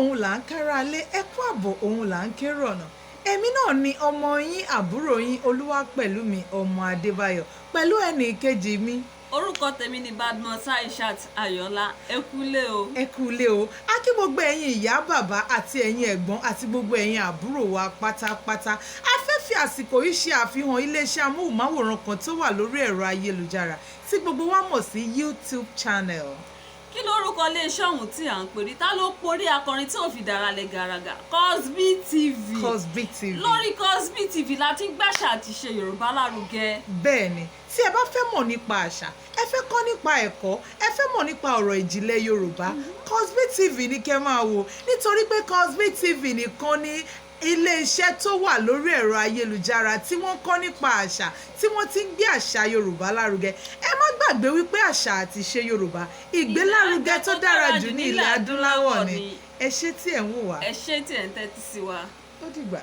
òun là ń kára lé, ẹ kú àbọ̀ òun là ń kérò ọ̀nà. Èmi náà ni ọmọ yín àbúrò yín Olúwapẹ̀lúmi ọmọ Adébáyọ̀ pẹ̀lú ẹnì kejì mi. Orúkọ tèmi ni Badmus Aishat Ayọ̀lá. Ẹ kúlé o. Ẹ kúlé o. A kí gbogbo ẹ̀yin ìyá bàbá àti ẹ̀yin ẹ̀gbọ́n àti gbogbo ẹ̀yin àbúrò wa pátápátá. A fẹ́ fi àsìkò yìí ṣe àfihàn iléeṣẹ́ amóhùnmáwòrán kan tó wà lórí ẹ̀rọ ayélujára tí gbogbo wa mọ̀ sí YouTube channel. Kí lórúkọ iléeṣẹ́ ọ̀hún tí à ń pè rí? Ta ló porí akọrin tí ò fi dára lẹ̀ gàràgà? Cosby TV. Cosby TV. Lórí Cosby TV la ti ń gbàṣà àti ṣe Yorùbá lárugẹ. Bẹ́ẹ̀ni, tí ẹ bá fẹ́ mọ̀ nípa àṣà, ẹ fẹ́ kọ́ nípa ẹ̀kọ́, ẹ fẹ́ mọ̀ nípa ọ̀rọ̀ ìjìnlẹ̀ Yorùbá, Cosby TV ni kẹ́ máa wò nítorí pé Cosby TV nìkan ni ilé-iṣẹ́ tó wà lórí ẹ̀rọ ayélujára tí wọ́n kọ́ nípa àṣà tí wọ́n ti ń gbé àṣà Yorùbá lárugẹ. Ẹ má gbàgbé wípé àṣà àti ìṣe Yorùbá ìgbélárugẹ tó dára jù ní ilẹ̀ adúláwọ̀ ni. Ẹ ṣé tí ẹ̀ ń wò wá. Ẹ ṣé tí ẹ̀ ń tẹ́tí sí wa. Ó dìgbà.